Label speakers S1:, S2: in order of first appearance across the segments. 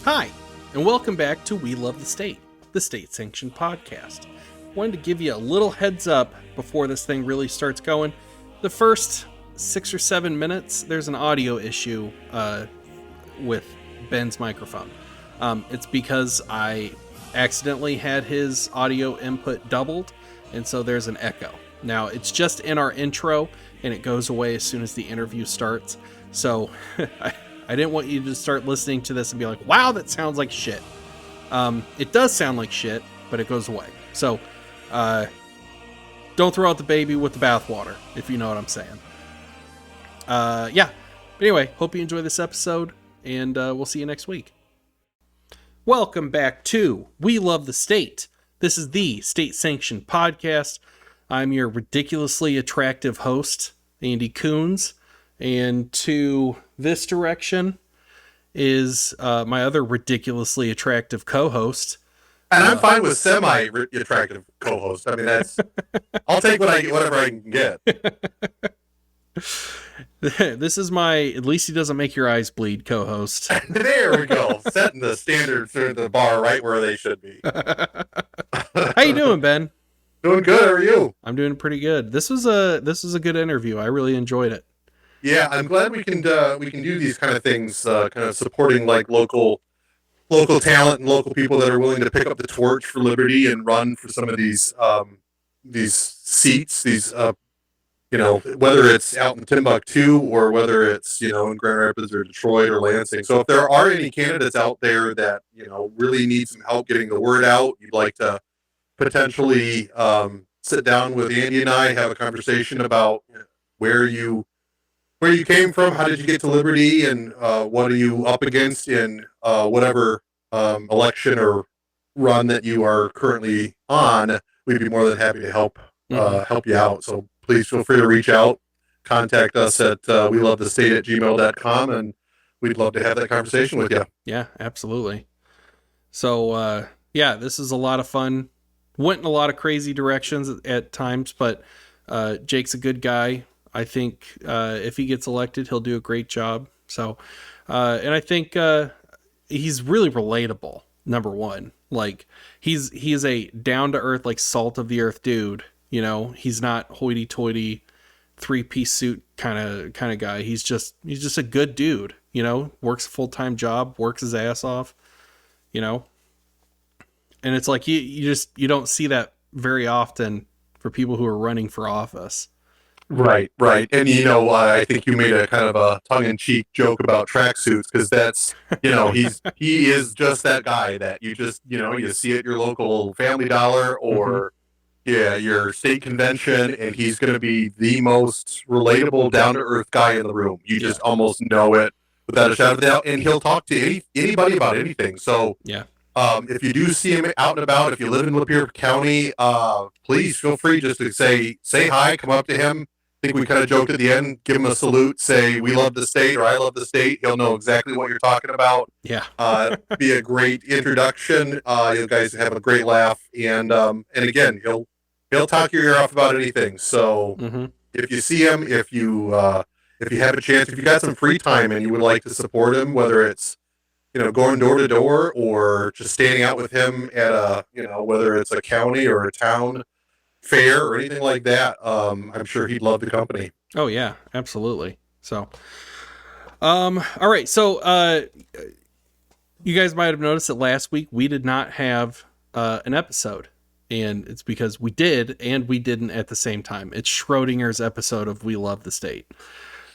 S1: Hi, and welcome back to We Love the State, the state-sanctioned podcast. Wanted to give you a little heads up before this thing really starts going. The first 6 or 7 minutes, there's an audio issue with Ben's microphone. It's because I accidentally had his audio input doubled, and so there's an echo. Now, it's just in our intro, and it goes away as soon as the interview starts. So I didn't want you to start listening to this and be like, wow, that sounds like shit. It does sound like shit, but it goes away. So don't throw out the baby with the bathwater, if you know what I'm saying. Yeah. But anyway, hope you enjoy this episode, and we'll see you next week. Welcome back to We Love the State. This is the state-sanctioned podcast. I'm your ridiculously attractive host, Andy Coons, and to this direction is my other ridiculously attractive co-host.
S2: And I'm fine with semi-attractive co-host. I mean, I'll take whatever I can get.
S1: This is my, at least he doesn't make your eyes bleed, co-host.
S2: There we go. Setting the standards for the bar right where they should be.
S1: How you doing, Ben?
S2: Doing good. How are you?
S1: I'm doing pretty good. This was a good interview. I really enjoyed it.
S2: Yeah, I'm glad we can do these kind of things, kind of supporting like local talent and local people that are willing to pick up the torch for liberty and run for some of these seats, whether it's out in Timbuktu or whether it's, in Grand Rapids or Detroit or Lansing. So if there are any candidates out there that, really need some help getting the word out, you'd like to potentially sit down with Andy and I, have a conversation about where you came from, how did you get to liberty, and what are you up against in whatever election or run that you are currently on, we'd be more than happy to help you out. So please feel free to reach out, contact us at welovethestate@gmail.com, and we'd love to have that conversation with you.
S1: Yeah, absolutely. So, this is a lot of fun. Went in a lot of crazy directions at times, but Jake's a good guy. I think if he gets elected, he'll do a great job. So, and I think he's really relatable. Number one, like he is a down to earth, like salt of the earth dude. He's not hoity-toity, 3-piece suit kind of guy. He's just a good dude. Works a full-time job, works his ass off. And it's like you don't see that very often for people who are running for office.
S2: Right. And, I think you made a kind of a tongue-in-cheek joke about tracksuits because that's, he is just that guy that you just, you see at your local Family Dollar or, your state convention, and he's going to be the most relatable, down-to-earth guy in the room. You just almost know it without a shadow of a doubt, and he'll talk to anybody about anything. So, if you do see him out and about, if you live in Lapeer County, please feel free just to say hi, come up to him. I think we kind of joked at the end, give him a salute, say, we love the state, or I love the state. He'll know exactly what you're talking about.
S1: Yeah.
S2: Be a great introduction. You guys have a great laugh. And again, he'll talk your ear off about anything. So if you see him, if you have a chance, if you got some free time and you would like to support him, whether it's, going door to door or just standing out with him at whether it's a county or a town fair or anything like that, I'm sure he'd love the company.
S1: Oh yeah, absolutely. So, all right. So, you guys might have noticed that last week we did not have an episode, and it's because we did and we didn't at the same time. It's Schrodinger's episode of We Love the State.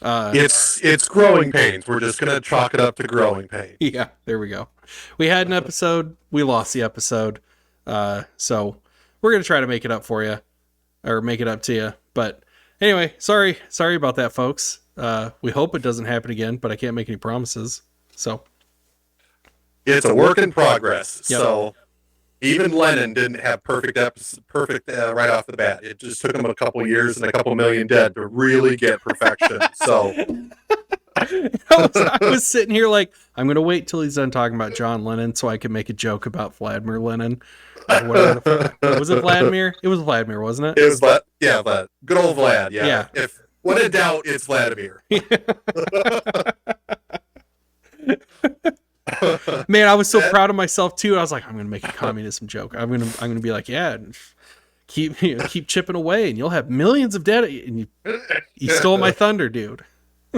S2: It's growing pains. We're just gonna chalk it up to growing pains.
S1: Yeah, there we go. We had an episode, we lost the episode, so we're gonna try to make it up for you, or make it up to you. But anyway, sorry about that, folks. We hope it doesn't happen again, but I can't make any promises. So
S2: it's a work in progress.
S1: Yep.
S2: So even Lennon didn't have perfect right off the bat. It just took him a couple years and a couple million dead to really get perfection. So
S1: I was sitting here like, I'm going to wait till he's done talking about John Lennon so I can make a joke about Vladimir Lenin. Was it Vladimir? It was Vladimir, wasn't it?
S2: It was Vlad. Yeah, Vlad. Good old Vlad. Yeah.
S1: Yeah.
S2: When in doubt, it's Vladimir.
S1: Man, I was so proud of myself too. I was like, I'm gonna make a communism joke. I'm gonna be like, yeah, keep chipping away, and you'll have millions of data. And you stole my thunder, dude.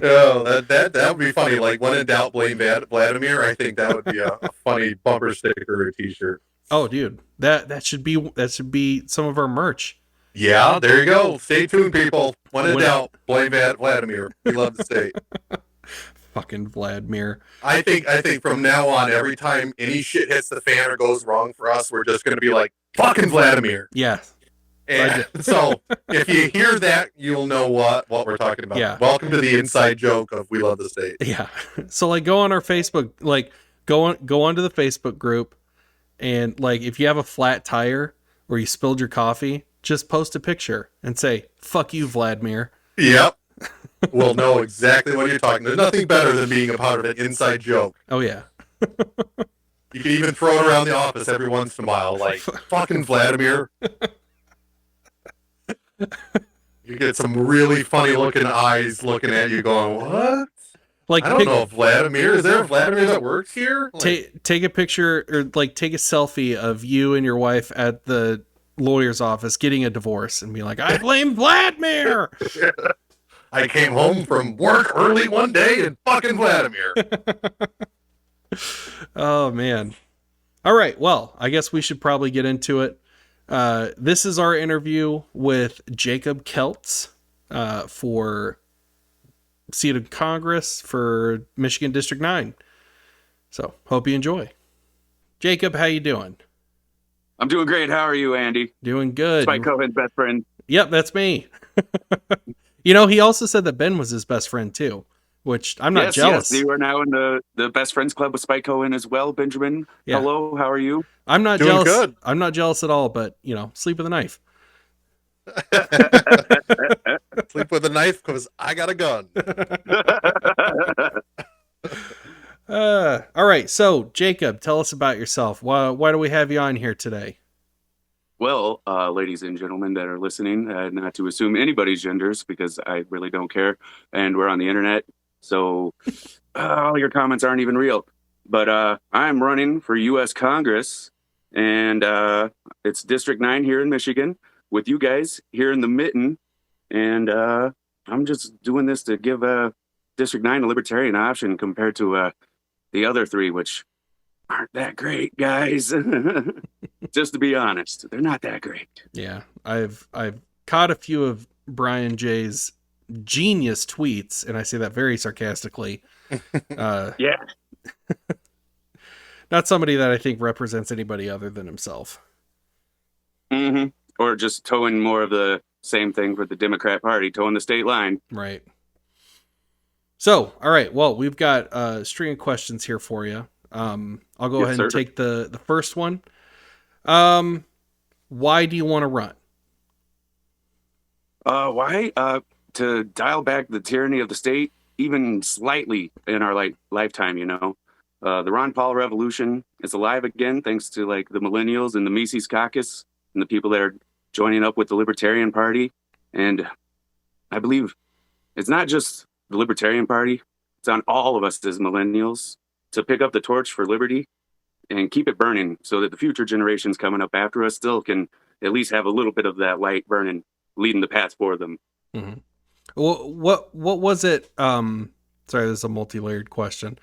S2: Oh, that would be funny. Like, when in doubt, blame Vladimir. I think that would be a funny bumper sticker or a T-shirt.
S1: Oh, dude, that should be some of our merch.
S2: Yeah, there you go. Stay tuned, people. When in doubt, blame Vladimir. We love the state.
S1: Fucking Vladimir.
S2: I think from now on, every time any shit hits the fan or goes wrong for us, we're just going to be like, fucking Vladimir.
S1: Yeah.
S2: And so if you hear that, you'll know what we're talking about.
S1: Yeah.
S2: Welcome to the inside joke of We Love the State.
S1: Yeah. So like go on our Facebook, like go onto the Facebook group, and like if you have a flat tire or you spilled your coffee, just post a picture and say, fuck you, Vladimir.
S2: Yep. We'll know exactly what you're talking. There's nothing better than being a part of an inside joke.
S1: Oh yeah.
S2: You can even throw it around the office every once in a while, like, fucking Vladimir. You get some really funny looking eyes looking at you going, what?
S1: Like,
S2: I don't know if Vladimir, is there a Vladimir that works here? Like,
S1: take a picture or like take a selfie of you and your wife at the lawyer's office getting a divorce and be like, I blame Vladimir.
S2: I came home from work early one day and fucking Vladimir.
S1: Oh man. All right. Well, I guess we should probably get into it. This is our interview with Jakob Kelts for seat of Congress for Michigan District 9. So hope you enjoy. Jakob, how you doing?
S3: I'm doing great. How are you, Andy?
S1: Doing good.
S3: Spike Cohen's best friend.
S1: Yep, that's me. You know, he also said that Ben was his best friend too, which I'm not jealous.
S3: Yes, you are now in the best friends club with Spike Cohen as well, Benjamin.
S1: Yeah.
S3: Hello, how are you?
S1: I'm not
S2: Doing
S1: jealous.
S2: good.
S1: I'm not jealous at all, but you know, sleep with a knife.
S2: Sleep with a knife because I got a gun.
S1: All right. So Jakob, tell us about yourself. Why do we have you on here today?
S3: Well, ladies and gentlemen that are listening, not to assume anybody's genders because I really don't care, and we're on the internet, so all your comments aren't even real. But I'm running for U.S. Congress, and it's District 9 here in Michigan with you guys here in the mitten, and I'm just doing this to give District 9 a libertarian option compared to the other three, which aren't that great, guys. Just to be honest, they're not that great.
S1: Yeah, I've caught a few of Brian J's genius tweets, and I say that very sarcastically.
S3: Yeah.
S1: Not somebody that I think represents anybody other than himself.
S3: Mm-hmm. Or just towing more of the same thing for the Democrat Party, towing the state line.
S1: Right. So, all right. Well, we've got a string of questions here for you. I'll go ahead and take the first one. Why do you want to run?
S3: Why? To dial back the tyranny of the state even slightly in our lifetime, you know. The Ron Paul revolution is alive again thanks to like the millennials and the Mises caucus and the people that are joining up with the Libertarian Party. And I believe it's not just the Libertarian Party, it's on all of us as millennials to pick up the torch for liberty and keep it burning so that the future generations coming up after us still can at least have a little bit of that light burning, leading the path for them.
S1: Mm-hmm. Well, what was it? Sorry, this is a multi-layered question.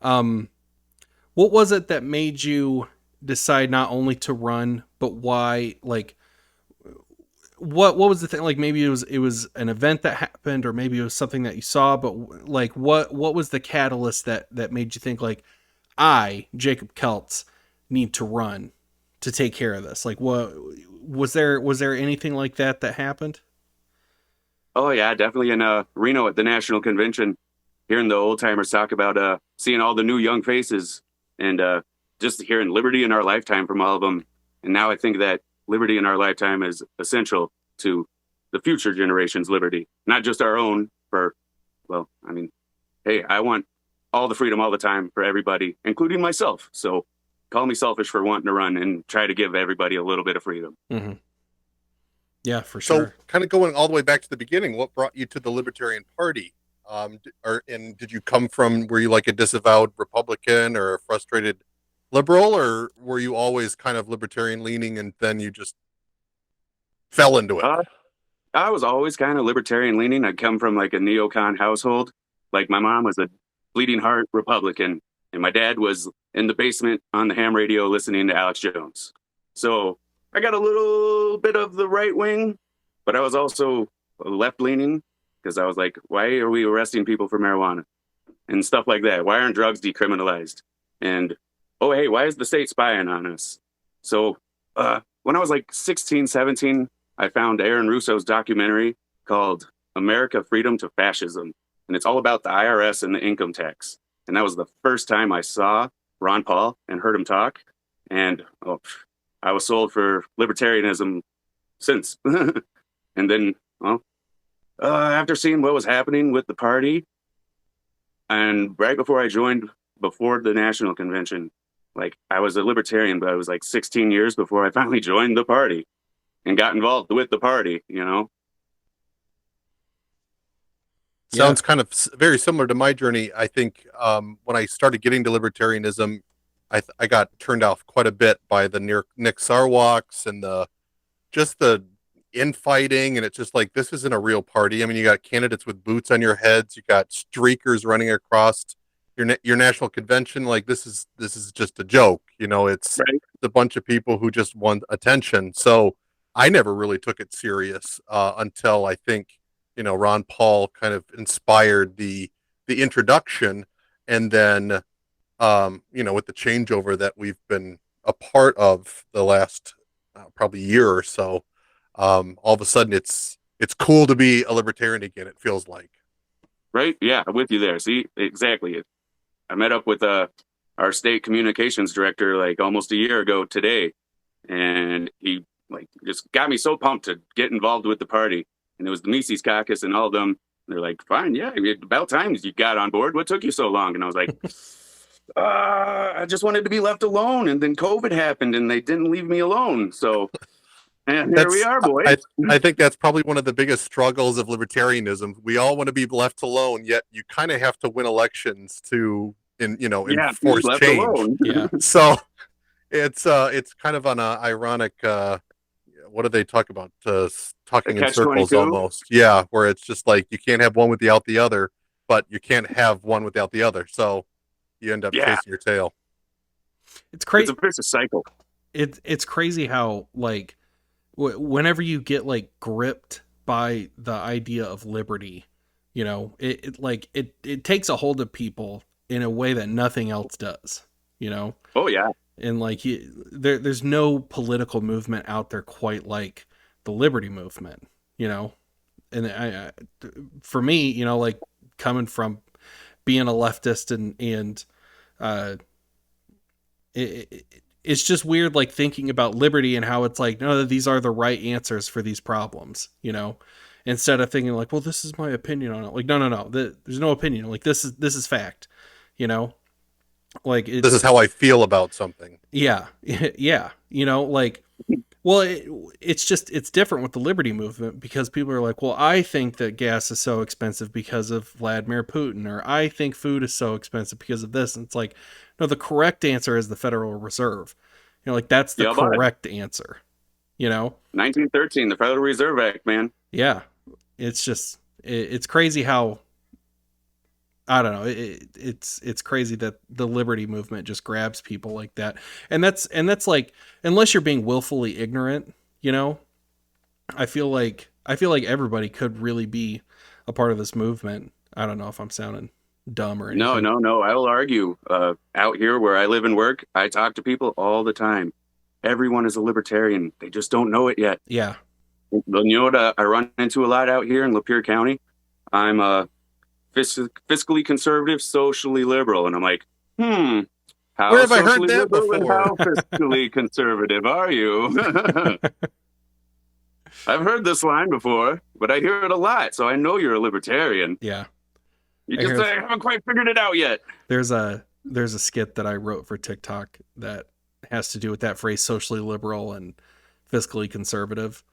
S1: What was it that made you decide not only to run, but why? Like, what was the thing? Like, maybe it was an event that happened, or maybe it was something that you saw. But like, what was the catalyst that made you think like, I, Jakob Kelts, need to run to take care of this? Like, what was there anything like that happened?
S3: Oh yeah, definitely in Reno at the National Convention, hearing the old timers talk about seeing all the new young faces and just hearing liberty in our lifetime from all of them. And now I think that liberty in our lifetime is essential to the future generation's liberty, not just our own. Well, I mean, hey, I want all the freedom all the time for everybody, including myself. So call me selfish for wanting to run and try to give everybody a little bit of freedom.
S1: Mm-hmm. Yeah, for sure.
S2: So kind of going all the way back to the beginning, what brought you to the Libertarian Party? And did you come from, were you like a disavowed Republican or a frustrated liberal, or were you always kind of libertarian leaning and then you just fell into it?
S3: I was always kind of libertarian leaning. I come from like a neocon household. Like my mom was a bleeding heart Republican, and my dad was in the basement on the ham radio listening to Alex Jones. So I got a little bit of the right wing, but I was also left leaning because I was like, why are we arresting people for marijuana and stuff like that? Why aren't drugs decriminalized? And oh, hey, why is the state spying on us? So when I was like 16, 17, I found Aaron Russo's documentary called America Freedom to Fascism. And it's all about the IRS and the income tax. And that was the first time I saw Ron Paul and heard him talk. And I was sold for libertarianism since. And then, after seeing what was happening with the party, and right before I joined, before the national convention, like I was a libertarian, but I was like 16 years before I finally joined the party and got involved with the party, you know?
S2: Sounds kind of very similar to my journey. I think when I started getting to libertarianism, I got turned off quite a bit by the Nick Sarwarks and the infighting, and it's just like, this isn't a real party. I mean, you got candidates with boots on your heads, you got streakers running across your national convention. Like this is just a joke, you know. It's
S3: Right.
S2: a bunch of people who just want attention. So I never really took it serious until I think, you know, Ron Paul kind of inspired the introduction, and then you know, with the changeover that we've been a part of the last probably year or so, all of a sudden it's cool to be a libertarian again, it feels like.
S3: Right? Yeah, I'm with you there. See, exactly. I met up with our state communications director like almost a year ago today, and he like just got me so pumped to get involved with the party. And it was the Mises caucus and all of them. They're like, fine, yeah, about time you got on board. What took you so long? And I was like, I just wanted to be left alone. And then COVID happened and they didn't leave me alone. So, and here we are, boys.
S2: I think that's probably one of the biggest struggles of libertarianism. We all want to be left alone, yet you kind of have to win elections to enforce change.
S3: Alone.
S1: Yeah.
S2: So it's kind of an ironic, what do they talk about? Talking in circles almost. Yeah, where it's just like you can't have one without the other, but you can't have one without the other. So you end up chasing your tail.
S1: It's crazy.
S3: It's a vicious cycle.
S1: It's crazy how like whenever you get like gripped by the idea of liberty, you know, it takes a hold of people in a way that nothing else does, you know?
S3: Oh yeah.
S1: And like there's no political movement out there quite like the liberty movement, you know? And for me, you know, like coming from being a leftist and it's just weird, like thinking about liberty and how it's like, no, these are the right answers for these problems, you know, instead of thinking like, well, this is my opinion on it. Like, no, there's no opinion. Like this is fact, you know, like
S2: this is how I feel about something.
S1: Yeah. Yeah. You know, like, well, it's different with the liberty movement because people are like, well, I think that gas is so expensive because of Vladimir Putin, or I think food is so expensive because of this. And it's like, no, the correct answer is the Federal Reserve. You know, like that's the correct answer, you know?
S3: 1913, the Federal Reserve Act, man.
S1: Yeah. It's just, it's crazy how, I don't know. It's crazy that the liberty movement just grabs people like that. And that's like, unless you're being willfully ignorant, you know, I feel like everybody could really be a part of this movement. I don't know if I'm sounding dumb or anything.
S3: No. I will argue. Out here where I live and work, I talk to people all the time. Everyone is a libertarian. They just don't know it yet.
S1: Yeah.
S3: You know what I run into a lot out here in Lapeer County? I'm fiscally conservative, socially liberal. And I'm like, how
S2: where have I heard that before?
S3: And how fiscally conservative are you? I've heard this line before, but I hear it a lot, so I know you're a libertarian.
S1: Yeah.
S3: You just haven't quite figured it out yet.
S1: There's a skit that I wrote for TikTok that has to do with that phrase, socially liberal and fiscally conservative.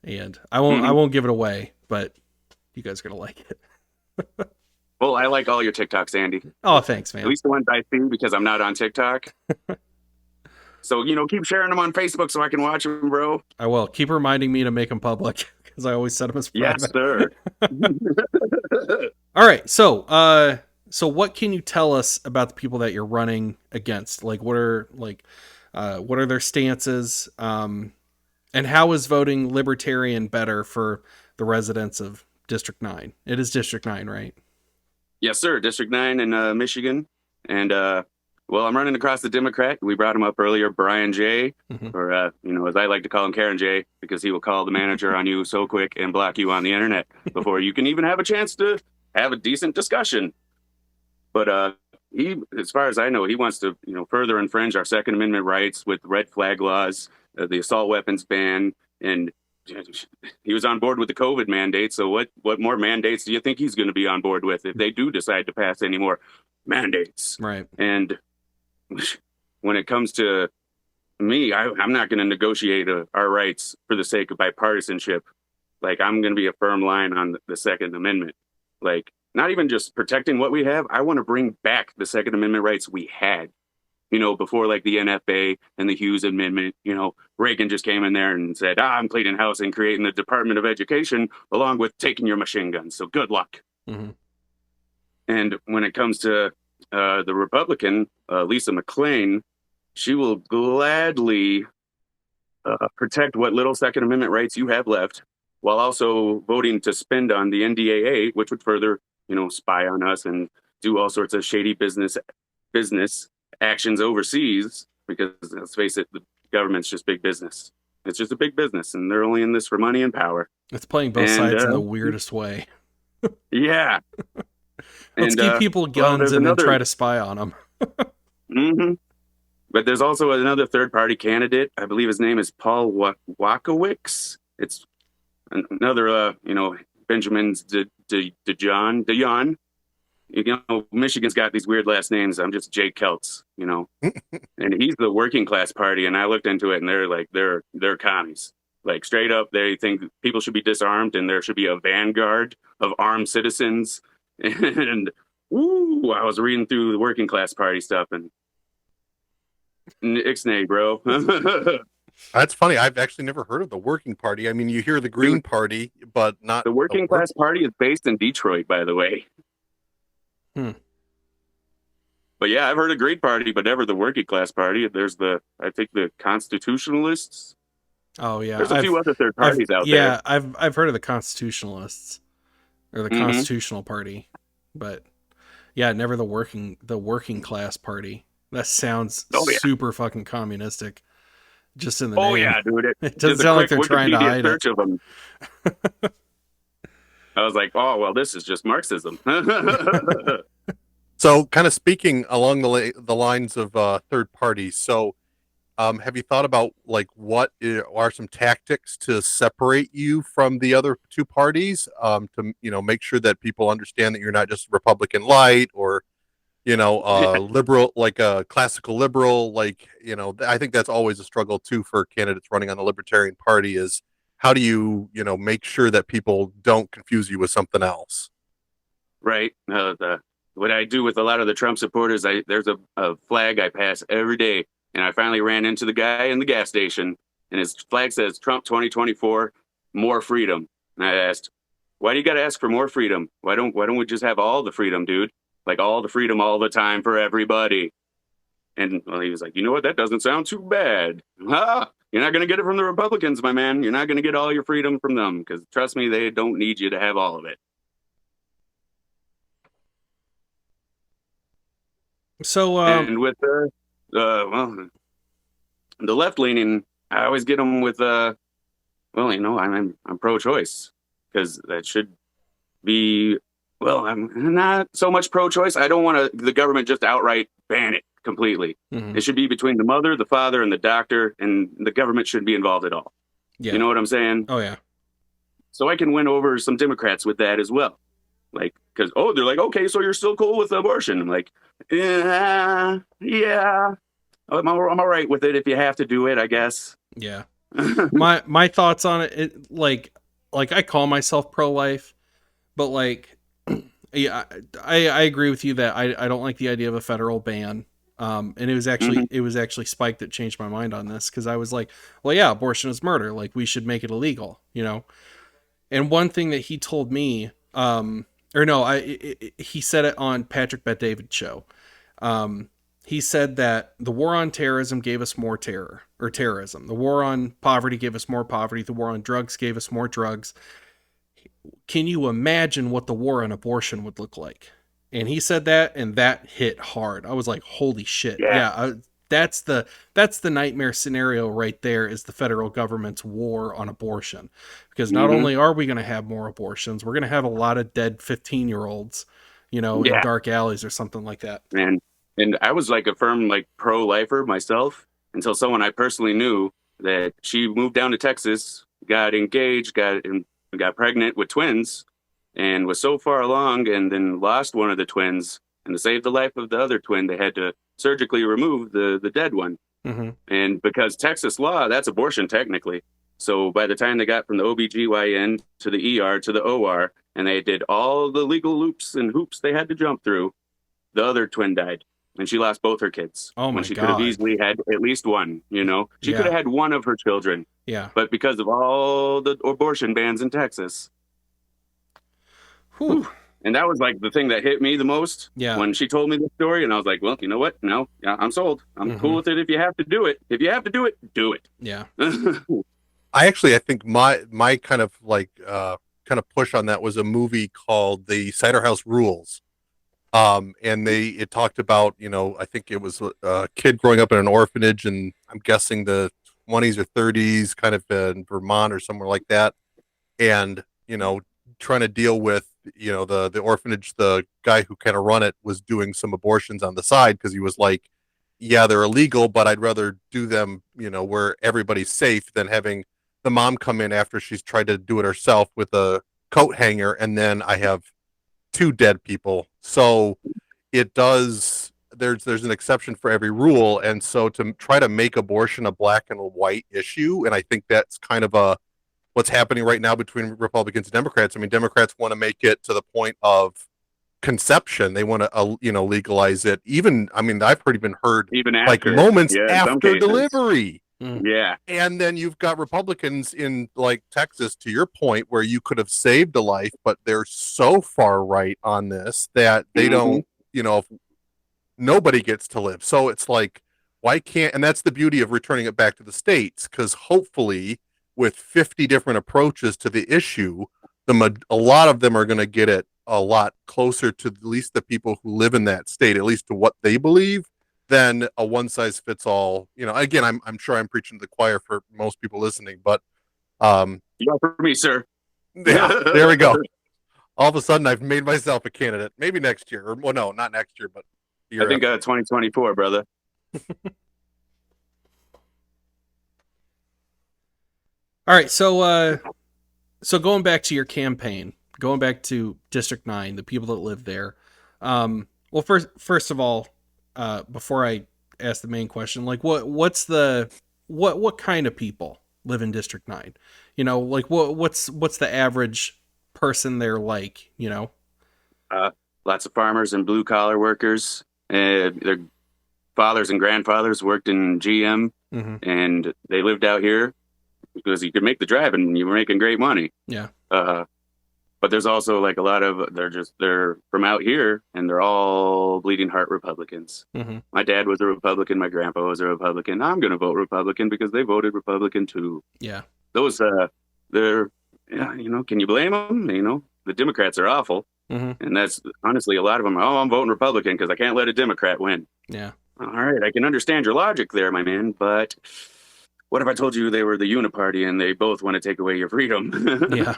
S1: And I won't give it away, but you guys are gonna like it.
S3: Well, I like all your TikToks, Andy.
S1: Oh, thanks,
S3: At
S1: man.
S3: least the ones I see, because I'm not on TikTok. So, keep sharing them on Facebook so I can watch them, bro.
S1: I will. Keep reminding me to make them public because I always set them as
S3: Yes,
S1: private.
S3: sir.
S1: All right. So what can you tell us about the people that you're running against? Like, what are their stances? And how is voting Libertarian better for the residents of District 9? It is District 9, right?
S3: Yes, sir. District 9 in Michigan. And, I'm running across the Democrat. We brought him up earlier, Brian J., or, as I like to call him, Karen J., because he will call the manager on you so quick and block you on the internet before you can even have a chance to have a decent discussion. But he, as far as I know, he wants to, further infringe our Second Amendment rights with red flag laws, the assault weapons ban, and he was on board with the COVID mandate. So what more mandates do you think he's going to be on board with if they do decide to pass any more mandates?
S1: Right.
S3: And when it comes to me, I'm not going to negotiate our rights for the sake of bipartisanship. Like, I'm going to be a firm line on the Second Amendment. Like, not even just protecting what we have. I want to bring back the Second Amendment rights we had, before, like, the NFA and the Hughes Amendment. Reagan just came in there and said, I'm cleaning house and creating the Department of Education along with taking your machine guns. So good luck.
S1: Mm-hmm.
S3: And when it comes to the Republican, Lisa McClain, she will gladly protect what little Second Amendment rights you have left, while also voting to spend on the NDAA, which would further, spy on us and do all sorts of shady business actions overseas. Because let's face it, the government's just big business. It's just a big business, and they're only in this for money and power.
S1: It's playing both sides in the weirdest way.
S3: Yeah.
S1: Let's give people guns and then try to spy on them.
S3: Mm-hmm. But there's also another third-party candidate. I believe his name is Paul Wakowicz. It's another, Benjamin's DeJong. Michigan's got these weird last names. I'm just Jay Kelts, and he's the working class party. And I looked into it, and they're commies. Like, straight up, they think people should be disarmed, and there should be a vanguard of armed citizens. And I was reading through the working class party stuff, and ixnay, bro.
S2: That's funny. I've actually never heard of the Working Party. I mean, you hear the Green Party, but not
S3: the Working Class Party is based in Detroit, by the way. But yeah, I've heard of Green Party, but never the Working Class Party. There's I think the Constitutionalists.
S1: Oh yeah,
S3: there's a few other third parties out there.
S1: Yeah, I've heard of the Constitutionalists or the Constitutional Party, but yeah, never the working class party. That sounds super fucking communistic. Just in the name.
S3: Oh yeah, dude!
S1: It doesn't sound like they're trying to hide it.
S3: Of them. I was like, oh well, this is just Marxism.
S2: So, kind of speaking along the lines of third parties. So, have you thought about like what are some tactics to separate you from the other two parties? To make sure that people understand that you're not just Republican light or liberal, like a classical liberal. Like, I think that's always a struggle too for candidates running on the Libertarian Party is how do you make sure that people don't confuse you with something else?
S3: Right. What I do with a lot of the Trump supporters, there's a flag I pass every day. And I finally ran into the guy in the gas station, and his flag says Trump 2024, more freedom. And I asked, why do you got to ask for more freedom? Why don't we just have all the freedom, dude? Like all the freedom all the time for everybody. And he was like, you know what? That doesn't sound too bad. You're not going to get it from the Republicans, my man. You're not going to get all your freedom from them because trust me, they don't need you to have all of it.
S1: So,
S3: and with the left leaning, I always get them with, I'm pro-choice because that should be, I'm not so much pro-choice. I don't want the government just outright ban it completely. Mm-hmm. It should be between the mother, the father, and the doctor, and the government shouldn't be involved at all. Yeah. You know what I'm saying?
S1: Oh, yeah.
S3: So I can win over some Democrats with that as well. Like, because, they're like, okay, so you're still cool with abortion. I'm like, yeah. I'm all right with it if you have to do it, I guess.
S1: Yeah. my thoughts on it, like I call myself pro-life, but like Yeah, I agree with you that I don't like the idea of a federal ban. And it was actually Spike that changed my mind on this, because I was like, well, yeah, abortion is murder. Like, we should make it illegal, you know? And one thing that he told me, or no, he said it on Patrick Bet David's show. He said that the war on terrorism gave us more terror, or terrorism. The war on poverty gave us more poverty. The war on drugs gave us more drugs. Can you imagine what the war on abortion would look like? And he said that, and that hit hard. I was like, holy shit. Yeah, that's the nightmare scenario right there, is the federal government's war on abortion. Because not only are we going to have more abortions, we're going to have a lot of dead 15-year-olds, in dark alleys or something like that.
S3: And I was like a firm like pro-lifer myself until someone I personally knew, that she moved down to Texas, got engaged, got pregnant with twins, and was so far along, and then lost one of the twins. And to save the life of the other twin, they had to surgically remove the dead one.
S1: Mm-hmm.
S3: And because Texas law, that's abortion technically. So by the time they got from the OBGYN to the ER to the OR, and they did all the legal loops and hoops they had to jump through, the other twin died. And she lost both her kids.
S1: Oh my
S3: when she
S1: God.
S3: could have easily had at least one, She could have had one of her children.
S1: Yeah.
S3: But because of all the abortion bans in Texas.
S1: Whew.
S3: And that was like the thing that hit me the most.
S1: Yeah.
S3: When she told me the story, and I was like, well, you know what? No, yeah, I'm sold. I'm cool with it. If you have to do it. If you have to do it, do it.
S1: Yeah.
S2: I think my kind of push on that was a movie called The Cider House Rules. And it talked about, I think it was a kid growing up in an orphanage, and I'm guessing the 20s or 30s, kind of in Vermont or somewhere like that. And, trying to deal with, the orphanage, the guy who kind of run it was doing some abortions on the side, because he was like, yeah, they're illegal, but I'd rather do them, where everybody's safe, than having the mom come in after she's tried to do it herself with a coat hanger, and then I have 2 dead people. So it does, there's an exception for every rule. And so to try to make abortion a black and white issue, and I think that's kind of what's happening right now between Republicans and Democrats. I mean, Democrats want to make it to the point of conception. They want to, legalize it. Even, I mean, I've even heard
S3: even after,
S2: like moments after delivery.
S3: Yeah.
S2: And then you've got Republicans in like Texas, to your point, where you could have saved a life, but they're so far right on this that they don't, if nobody gets to live. So it's like, why can't, and that's the beauty of returning it back to the states, because hopefully with 50 different approaches to the issue, a lot of them are going to get it a lot closer to at least the people who live in that state, at least to what they believe, than a one size fits all. Again, I'm sure I'm preaching to the choir for most people listening, but
S3: yeah, for me, sir.
S2: Yeah, there we go. All of a sudden, I've made myself a candidate. Maybe next year, or well, no, not next year, but
S3: I think 2024, brother.
S1: All right, so going back to your campaign, going back to District 9, the people that live there. Well, first of all, before I ask the main question, like what kind of people live in District 9? Like what's the average person there like?
S3: Lots of farmers and blue collar workers. Their fathers and grandfathers worked in GM, and they lived out here because you could make the drive and you were making great money.
S1: Yeah.
S3: But there's also like a lot of, they're from out here, and they're all bleeding heart Republicans. My dad was a Republican. My grandpa was a Republican. I'm going to vote Republican because they voted Republican too.
S1: Yeah.
S3: Those, can you blame them? The Democrats are awful. And that's honestly, a lot of them, I'm voting Republican because I can't let a Democrat win.
S1: Yeah. All
S3: right. I can understand your logic there, my man. But what if I told you they were the uniparty and they both want to take away your freedom?
S1: Yeah.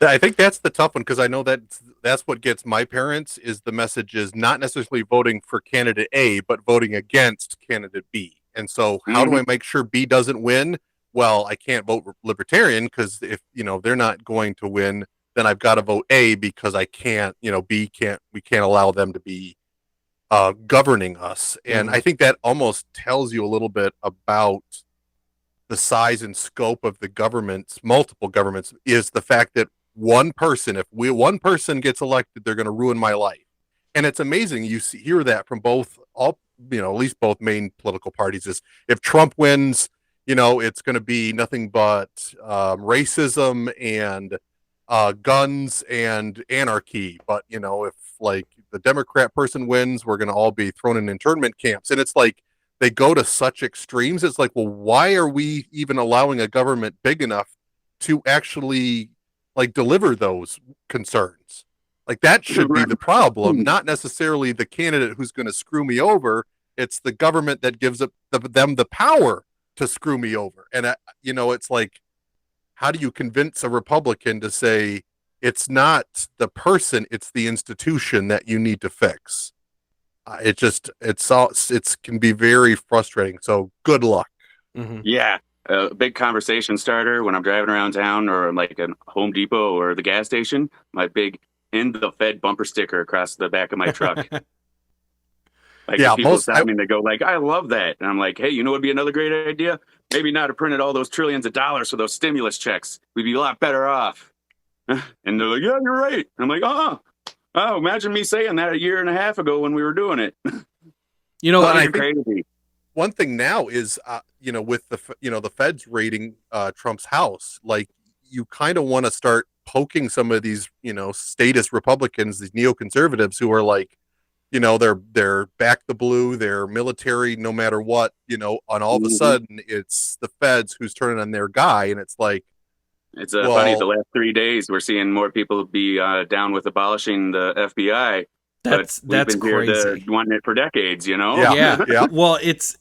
S2: I think that's the tough one, because I know that's what gets my parents, is the message is not necessarily voting for candidate A, but voting against candidate B. And so how do I make sure B doesn't win? Well, I can't vote Libertarian, because if, they're not going to win, then I've got to vote A, because I can't, we can't allow them to be governing us. And I think that almost tells you a little bit about the size and scope of the governments, multiple governments, is the fact that one person. If one person gets elected, they're going to ruin my life. And it's amazing. You hear that from at least both main political parties. Is if Trump wins, it's going to be nothing but racism and guns and anarchy. But if like the Democrat person wins, we're going to all be thrown in internment camps. And it's like they go to such extremes. It's like, well, why are we even allowing a government big enough to actually like deliver those concerns? Like that should be the problem, not necessarily the candidate who's going to screw me over. It's the government that gives them the power to screw me over. And it's like, how do you convince a Republican to say it's not the person, it's the institution that you need to fix? It can be very frustrating. So good luck.
S1: Mm-hmm.
S3: Yeah. A big conversation starter when I'm driving around town or like a Home Depot or the gas station, my big "End the Fed" bumper sticker across the back of my truck. Like people stop me and they go like, "I love that." And I'm like, "Hey, you know what would be another great idea? Maybe not have printed all those trillions of dollars for those stimulus checks. We'd be a lot better off." And they're like, "Yeah, you're right." And I'm like, "Oh, imagine me saying that a year and a half ago when we were doing it."
S2: Crazy. One thing now is, with the Fed's raiding Trump's house, like you kind of want to start poking some of these, statist Republicans, these neoconservatives who are like, they're back the blue, they're military no matter what, and all of a sudden it's the Feds who's turning on their guy, and it's like,
S3: it's funny. The last 3 days we're seeing more people be down with abolishing the FBI.
S1: That's crazy.
S3: Wanting it for decades,
S1: Yeah. Well, it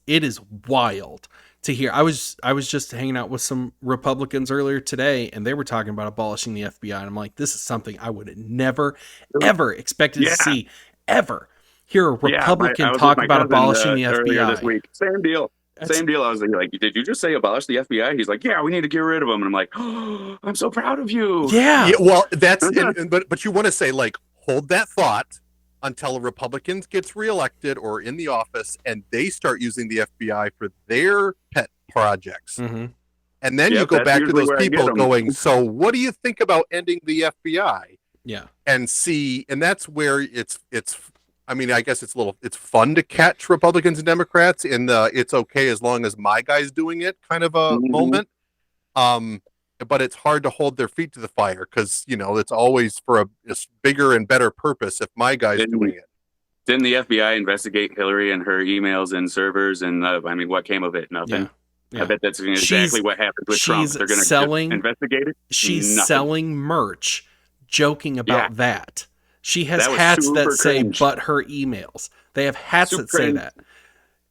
S1: is wild to hear. I was just hanging out with some Republicans earlier today, and they were talking about abolishing the FBI, and I'm like, this is something I would have never, ever expected to see, ever hear a Republican talk about abolishing the FBI.
S3: This week. Same deal. I was like, did you just say abolish the FBI? He's like, yeah, we need to get rid of them. And I'm like, oh, I'm so proud of you.
S1: Yeah.
S2: Well, that's but you want to say like, hold that thought until a Republican gets reelected or in the office and they start using the FBI for their pet projects.
S1: Mm-hmm.
S2: And then you go back to those people going, so what do you think about ending the FBI?
S1: Yeah.
S2: And that's where it's I guess it's fun to catch Republicans and Democrats in the it's okay as long as my guy's doing it kind of a moment. But it's hard to hold their feet to the fire because, it's always for a bigger and better purpose if my guy's doing it.
S3: Didn't the FBI investigate Hillary and her emails and servers? And what came of it? Nothing. Yeah. I bet that's exactly what happened with Trump. They're going to investigate it.
S1: She's selling merch, joking about that. She has hats that say "but her emails." They have hats that say that,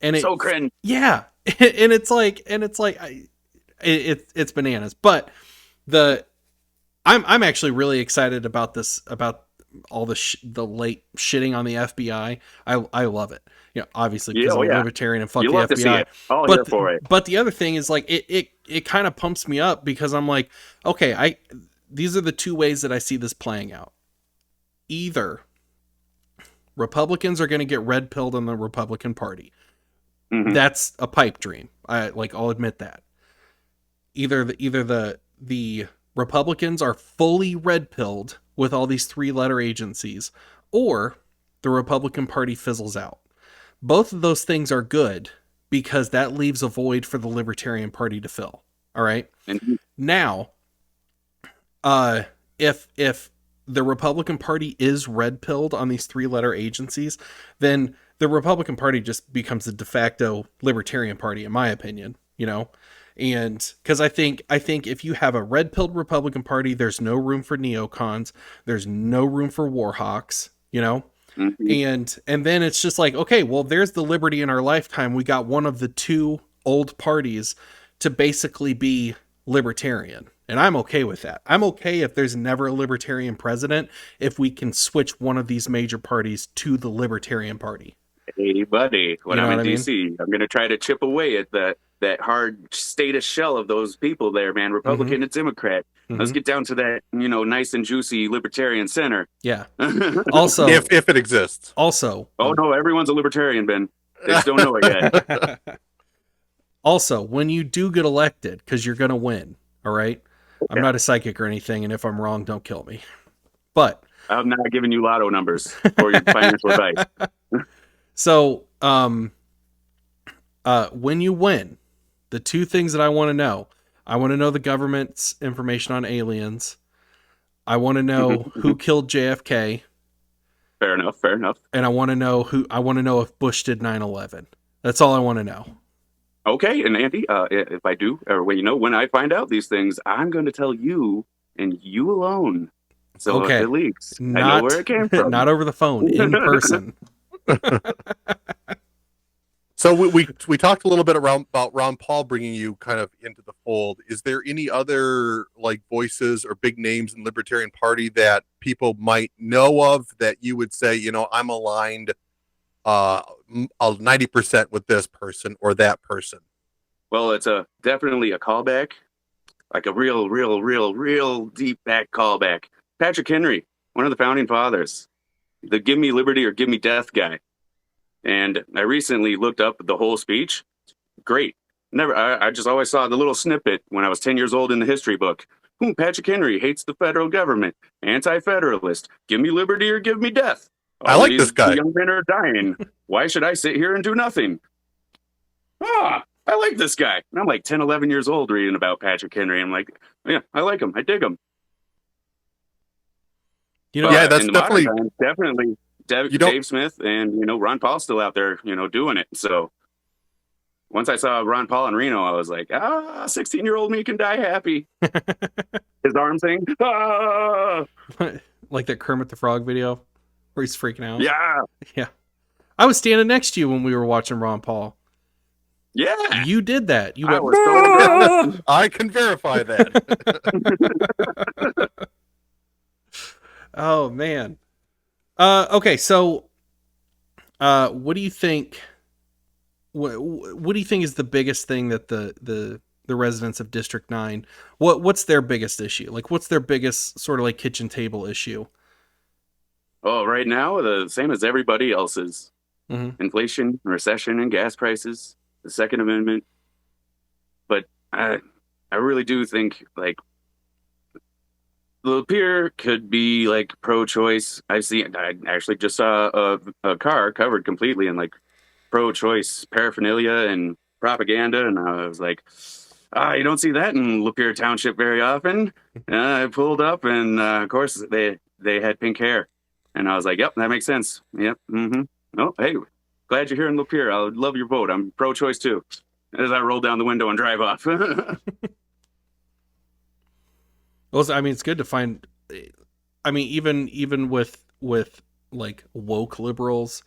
S1: and it's so cringe. Yeah, and it's like it's bananas. But I'm actually really excited about this, about all the late shitting on the FBI. I love it. Obviously because I'm a libertarian and fuck the FBI. To see it.
S3: All here for it.
S1: But the other thing is like it kind of pumps me up because I'm like, okay, these are the two ways that I see this playing out. Either Republicans are going to get red pilled in the Republican Party. Mm-hmm. That's a pipe dream. I'll admit that. Either the Republicans are fully red pilled with all these 3-letter agencies, or the Republican Party fizzles out. Both of those things are good because that leaves a void for the Libertarian Party to fill. All right. Mm-hmm. Now, if the Republican Party is red-pilled on these 3-letter agencies, then the Republican Party just becomes the de facto Libertarian Party, in my opinion, and because I think if you have a red-pilled Republican Party, there's no room for neocons, there's no room for warhawks, mm-hmm. and then it's just like, okay, well, there's the liberty in our lifetime. We got one of the two old parties to basically be libertarian. And I'm okay with that. I'm okay if there's never a libertarian president, if we can switch one of these major parties to the Libertarian Party.
S3: Hey, buddy, when I'm in D.C., I'm going to try to chip away at that hard statist shell of those people there, man, Republican mm-hmm. and Democrat. Mm-hmm. Let's get down to that, nice and juicy libertarian center.
S1: Yeah. Also,
S2: if it exists.
S1: Also.
S3: Oh, no, everyone's a libertarian, Ben. They just don't know it yet.
S1: Also, when you do get elected, because you're going to win, all right? I'm not a psychic or anything, and if I'm wrong, don't kill me. But
S3: I'm not giving you lotto numbers for your financial advice.
S1: So, when you win, the two things that I want to know the government's information on aliens. I want to know who killed JFK.
S3: Fair enough.
S1: And I want to know if Bush did 9/11. That's all I want to know.
S3: Okay, and Andy, if I do, or when I find out these things, I'm going to tell you and you alone. So
S1: Okay.
S3: if it leaks, I know where it came from.
S1: Not over the phone, in person.
S2: So we talked a little bit about Ron Paul bringing you kind of into the fold. Is there any other like voices or big names in the Libertarian Party that people might know of that you would say, you know, I'm aligned 90% with this person or that person?
S3: Well, it's definitely a callback, like a real deep back callback. Patrick Henry, one of the founding fathers, the "Give me liberty or give me death" guy. And I recently looked up the whole speech. Great. I just always saw the little snippet when I was 10 years old in the history book. Patrick Henry hates the federal government, anti-federalist, give me liberty or give me death.
S2: I like this guy.
S3: The young men are dying. Why should I sit here and do nothing? I like this guy. And I'm like 10, 11 years old reading about Patrick Henry. I'm like, yeah, I like him. I dig him.
S1: You know,
S2: yeah, that's definitely
S3: Dave Smith and Ron Paul's still out there, doing it. So once I saw Ron Paul in Reno, I was like, 16-year-old me can die happy. His arm thing.
S1: Like that Kermit the Frog video where he's freaking out.
S3: Yeah.
S1: I was standing next to you when we were watching Ron Paul.
S3: Yeah.
S1: You did that. You went,
S2: I can verify that.
S1: Oh man. Okay, so what do you think? What do you think is the biggest thing that the residents of District 9? What's their biggest issue? Like, what's their biggest sort of like kitchen table issue?
S3: Oh, right now the same as everybody else's.
S1: Mm-hmm.
S3: Inflation, recession, and gas prices. The Second Amendment. But I really do think like Lapeer could be like pro-choice. I actually just saw a car covered completely in like pro-choice paraphernalia and propaganda, and I was like, you don't see that in Lapeer Township very often. I pulled up, and of course they had pink hair, and I was like, yep, that makes sense. Yep. Mm-hmm. Oh, hey, glad you're here in Lapeer. I would love your vote. I'm pro-choice too. As I roll down the window and drive off.
S1: Well, I mean, it's good to find. I mean, even with like woke liberals,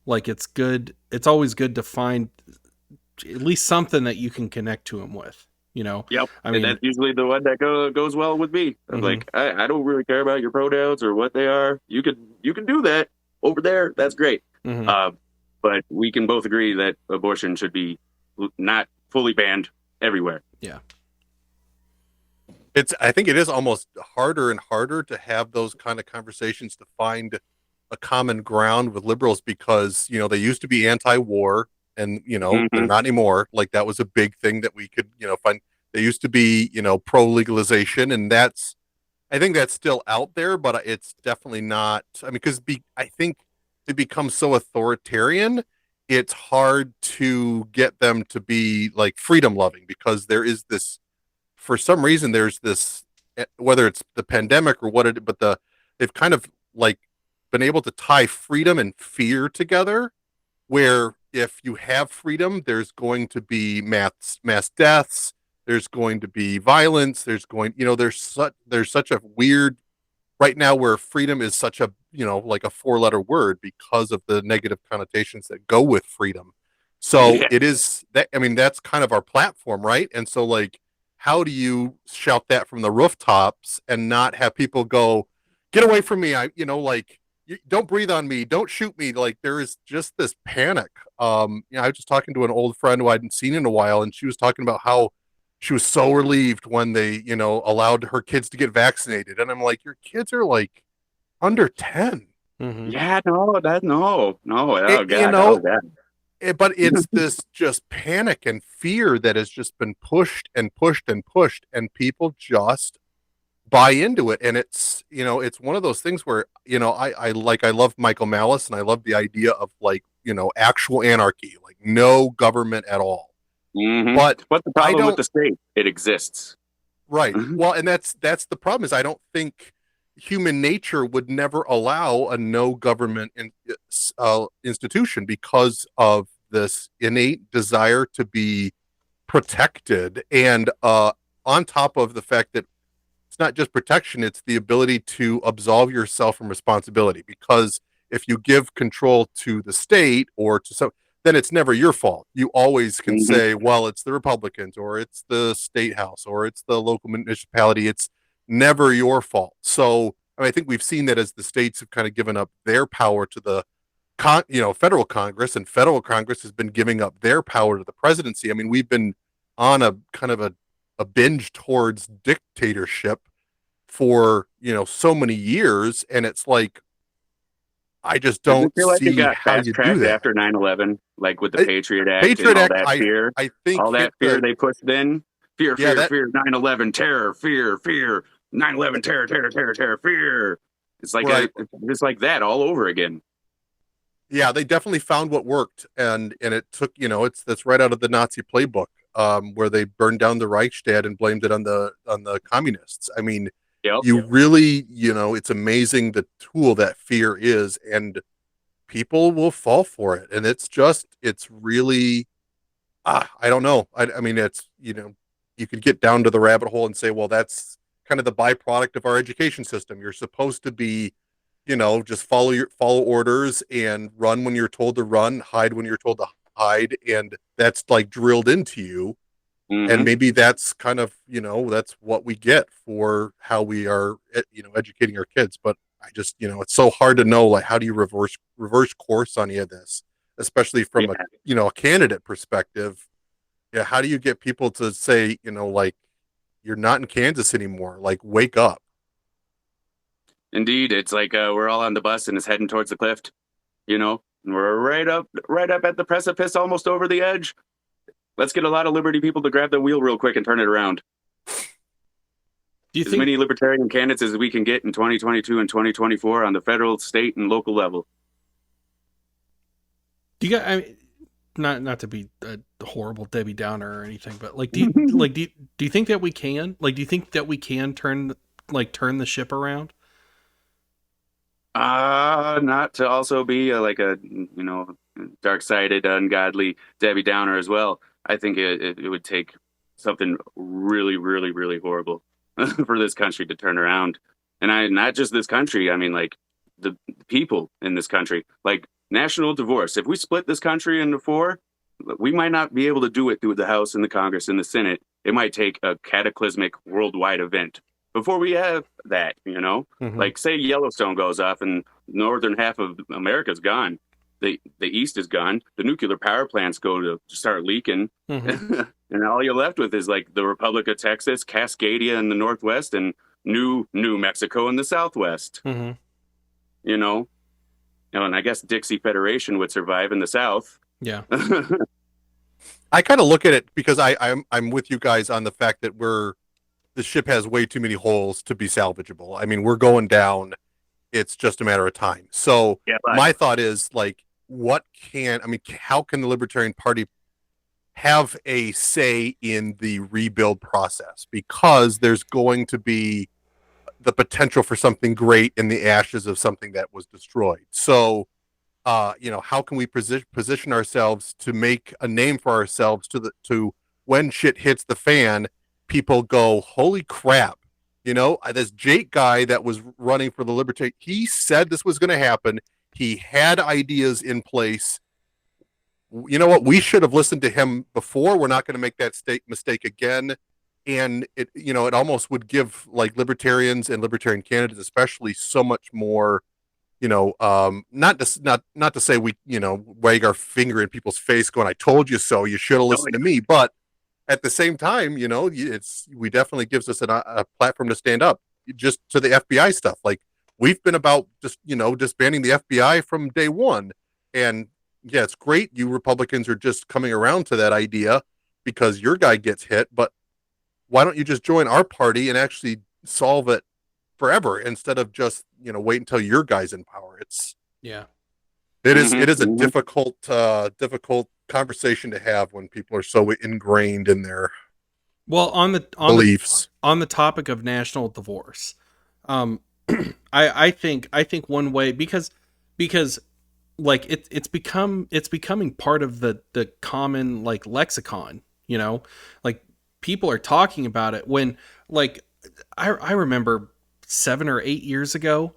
S1: like it's good. It's always good to find at least something that you can connect to them with.
S3: Yep.
S1: I mean,
S3: that's usually the one that goes well with me. I'm like, I don't really care about your pronouns or what they are. You can do that over there. That's great.
S1: Mm-hmm.
S3: But we can both agree that abortion should be not fully banned everywhere.
S1: Yeah.
S2: I think it is almost harder and harder to have those kind of conversations to find a common ground with liberals because, they used to be anti-war and, they're not anymore. Like that was a big thing that we could, find. They used to be, pro-legalization, and I think that's still out there, but it's definitely not. I mean, because I think to become so authoritarian, it's hard to get them to be like freedom loving because there is this, for some reason, there's this, whether it's the pandemic or they've kind of like been able to tie freedom and fear together, where if you have freedom, there's going to be mass deaths, there's going to be violence, there's such a weird right now where freedom is such a, like a 4-letter word because of the negative connotations that go with freedom. So It is that, I mean, that's kind of our platform, right? And so like, how do you shout that from the rooftops and not have people go, get away from me? Don't breathe on me. Don't shoot me. Like there is just this panic. I was just talking to an old friend who I hadn't seen in a while, and she was talking about how she was so relieved when they, allowed her kids to get vaccinated. And I'm like, your kids are like under 10.
S1: Mm-hmm.
S3: Yeah, no. Oh, God.
S2: But it's this just panic and fear that has just been pushed and pushed and pushed, and people just buy into it. And it's, it's one of those things where, I love Michael Malice, and I love the idea of like, actual anarchy, like no government at all.
S3: Mm-hmm.
S2: But
S3: what's the problem with the state? It exists.
S2: Right. Well, and that's the problem, is I don't think human nature would never allow a no government institution, because of this innate desire to be protected, and on top of the fact that it's not just protection, it's the ability to absolve yourself from responsibility, because if you give control to the state or to some, then it's never your fault. You always can say, well, it's the Republicans, or it's the state house, or it's the local municipality. It's never your fault. So I think we've seen that as the states have kind of given up their power to the federal Congress, and federal Congress has been giving up their power to the presidency. I mean, we've been on a kind of a binge towards dictatorship for, so many years. And it's like, I just don't
S3: feel like it
S2: see
S3: got
S2: how you do
S3: fast-tracked
S2: that.
S3: after 9/11, like with the Patriot Act
S2: Patriot
S3: and all
S2: Act,
S3: that fear.
S2: I think
S3: all that fear they pushed in. Fear,
S2: Yeah,
S3: fear, 9/11, terror, fear, 9/11, terror, fear. It's like
S2: Right.
S3: it's like that all over again.
S2: Yeah, they definitely found what worked, and it took, that's right out of the Nazi playbook, where they burned down the Reichstag and blamed it on the communists. I mean,
S3: Yep.
S2: you really, it's amazing the tool that fear is, and people will fall for it. And it's really, I don't know. I mean, it's, you could get down to the rabbit hole and say, well, that's kind of the byproduct of our education system. You're supposed to be, just follow orders and run when you're told to run, hide when you're told to hide. And that's like drilled into you. And maybe that's kind of, that's what we get for how we are, educating our kids. But I just, it's so hard to know, like, how do you reverse course on any of this, especially from a candidate perspective. Yeah. How do you get people to say, like, you're not in Kansas anymore? Like, wake up.
S3: Indeed. It's like we're all on the bus and it's heading towards the cliff, and we're right up at the precipice, almost over the edge. Let's get a lot of Liberty people to grab the wheel real quick and turn it around.
S1: Do you
S3: as
S1: think
S3: many libertarian candidates as we can get in 2022 and 2024 on the federal, state, and local level?
S1: Do you got? Not to be a horrible Debbie Downer or anything, but like, do you think that we can? Like, do you think that we can turn the ship around?
S3: Not to also be like a dark-sided, ungodly Debbie Downer as well. I think it would take something really, really, really horrible for this country to turn around. And not just this country. I mean, like the people in this country, like national divorce. If we split this country into four, we might not be able to do it through the House and the Congress and the Senate. It might take a cataclysmic worldwide event before we have that, like say Yellowstone goes off and northern half of America's gone. The East is gone. The nuclear power plants go to start leaking. And all you're left with is like the Republic of Texas, Cascadia in the Northwest, and New Mexico in the Southwest. And I guess Dixie Federation would survive in the South.
S1: Yeah.
S2: I kind of look at it because I'm with you guys on the fact that the ship has way too many holes to be salvageable. I mean, we're going down. It's just a matter of time. So my thought is like, how can the Libertarian Party have a say in the rebuild process? Because there's going to be the potential for something great in the ashes of something that was destroyed. So, how can we position ourselves to make a name for ourselves to when shit hits the fan, people go, holy crap. This Jake guy that was running for the Libertarian, he said this was going to happen. He had ideas in place. You know what? We should have listened to him before. We're not going to make that mistake again. And it almost would give like libertarians and libertarian candidates, especially, so much more, not to say we, wag our finger in people's face going, I told you so, you should have listened to me. But at the same time, we definitely gives us a platform to stand up just to the FBI stuff. Like, we've been about just, disbanding the FBI from day one. And yeah, it's great. You Republicans are just coming around to that idea because your guy gets hit, but why don't you just join our party and actually solve it forever instead of just, wait until your guy's in power.
S1: Yeah.
S2: It is a difficult conversation to have when people are so ingrained in their beliefs.
S1: On the topic of national divorce, I think one way, because like it's becoming part of the common like lexicon, like people are talking about it when, like, I remember 7 or 8 years ago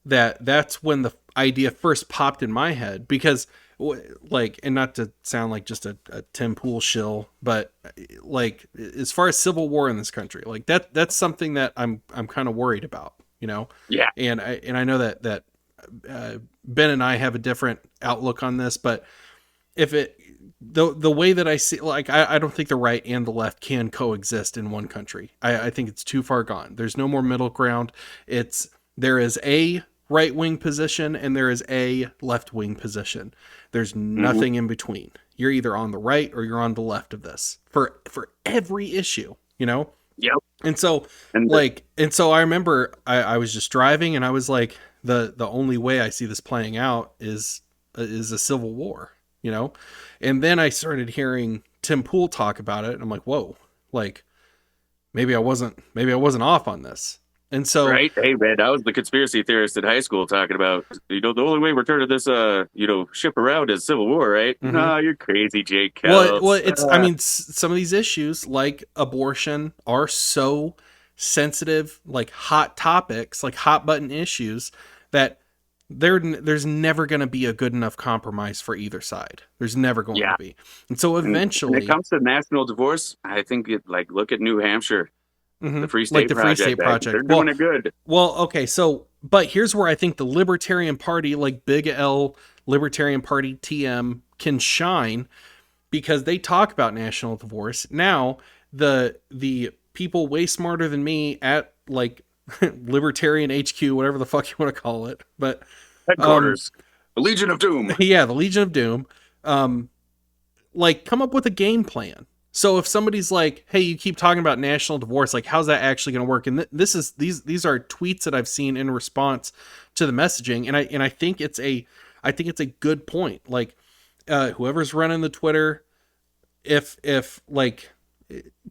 S1: that's when the idea first popped in my head, because like, and not to sound like just a Tim Pool shill, but like, as far as civil war in this country, like that's something that I'm kind of worried about,
S3: Yeah.
S1: And I know that Ben and I have a different outlook on this, but if the way that I see, like, I don't think the right and the left can coexist in one country. I think it's too far gone. There's no more middle ground. There is a right wing position and there is a left wing position. There's nothing in between. You're either on the right or you're on the left of this for every issue,
S3: Yep.
S1: And so I remember I was just driving and I was like, the only way I see this playing out is a civil war, and then I started hearing Tim Pool talk about it and I'm like, whoa, like maybe I wasn't off on this. And so,
S3: right. Hey, man, I was the conspiracy theorist in high school talking about, the only way we're turning this, ship around is civil war, right?
S1: Mhm.
S3: No, you're crazy, Jake Kelts.
S1: Well, it's, I mean, some of these issues like abortion are so sensitive, like hot topics, like hot button issues, that there's never going to be a good enough compromise for either side. There's never going to be. And so eventually,
S3: when it comes to national divorce, I think look at New Hampshire. The Free State
S1: like the
S3: Project.
S1: Free State Project.
S3: They're doing it good.
S1: Well, okay, so, but here's where I think the Libertarian Party, like Big L Libertarian Party TM, can shine, because they talk about national divorce. Now, the people way smarter than me at like Libertarian HQ, whatever the fuck you want to call it, but
S3: headquarters, the Legion of Doom.
S1: Yeah, the Legion of Doom. Like, come up with a game plan. So if somebody's like, "Hey, you keep talking about national divorce, like, how's that actually going to work?" And these are tweets that I've seen in response to the messaging, and I think it's a good point. Like, whoever's running the Twitter, if like,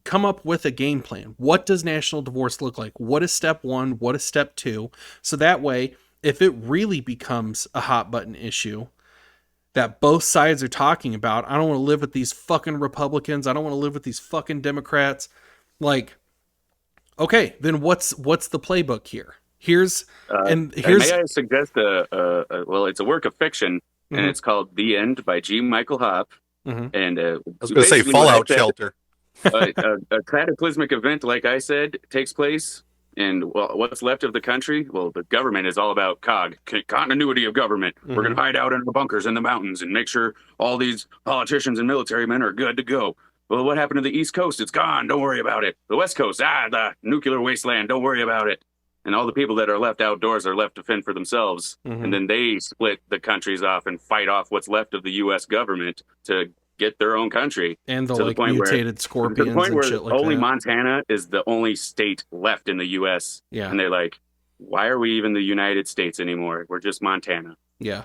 S1: come up with a game plan. What does national divorce look like? What is step 1? What is step 2? So that way, if it really becomes a hot button issue that both sides are talking about, I don't want to live with these fucking Republicans. I don't want to live with these fucking Democrats. Like, okay, then what's the playbook here? Here's
S3: may I suggest well, it's a work of fiction, and it's called The End by G. Michael Hopp. And
S2: I was going to say Fallout Shelter.
S3: A cataclysmic event, like I said, takes place. And what's left of the country? Well, the government is all about continuity of government. We're going to hide out in the bunkers in the mountains and make sure all these politicians and military men are good to go. Well, what happened to the East Coast? It's gone. Don't worry about it. The West Coast, the nuclear wasteland. Don't worry about it. And all the people that are left outdoors are left to fend for themselves. And then they split the countries off and fight off what's left of the U.S. government to get their own country.
S1: And the like mutated scorpions and shit like that.
S3: Only Montana is the only state left in the U.S.
S1: Yeah.
S3: And they're like, why are we even the United States anymore? We're just Montana.
S1: Yeah.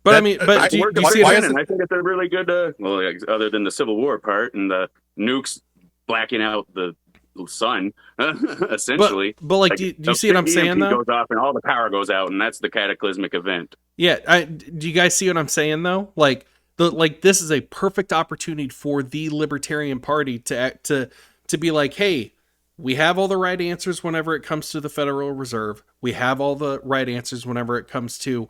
S1: But do you see
S3: it? I think it's a really good, other than the Civil War part and the nukes blacking out the sun, essentially.
S1: But like, do you see what I'm saying, though?
S3: Goes off and all the power goes out, and that's the cataclysmic event.
S1: Yeah. Do you guys see what I'm saying, though? Like, this is a perfect opportunity for the Libertarian Party to be like, hey, we have all the right answers whenever it comes to the Federal Reserve. We have all the right answers whenever it comes to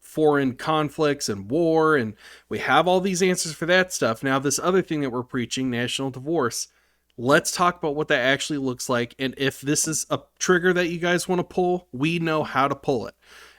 S1: foreign conflicts and war, and we have all these answers for that stuff. Now, this other thing that we're preaching, national divorce, let's talk about what that actually looks like. And if this is a trigger that you guys want to pull, we know how to pull it.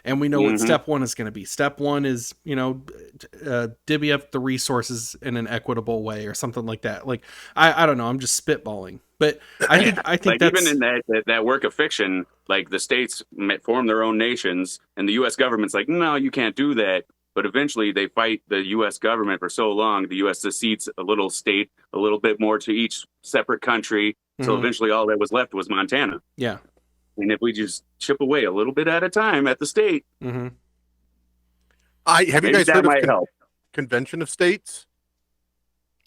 S1: And we know what step 1 is going to be. Step 1 is, divvy up the resources in an equitable way or something like that. Like, I don't know. I'm just spitballing. But I think
S3: like,
S1: that's...
S3: even in that work of fiction, like, the states form their own nations and the U.S. government's like, no, you can't do that. But eventually they fight the U.S. government for so long. The U.S. secedes a little state, a little bit more to each separate country. So
S1: Mhm.
S3: eventually all that was left was Montana.
S1: Yeah.
S3: And if we just chip away a little bit at a time at the state,
S1: Mm-hmm.
S2: Have you
S3: maybe
S2: guys
S3: that
S2: heard of
S3: might help.
S2: Convention of States?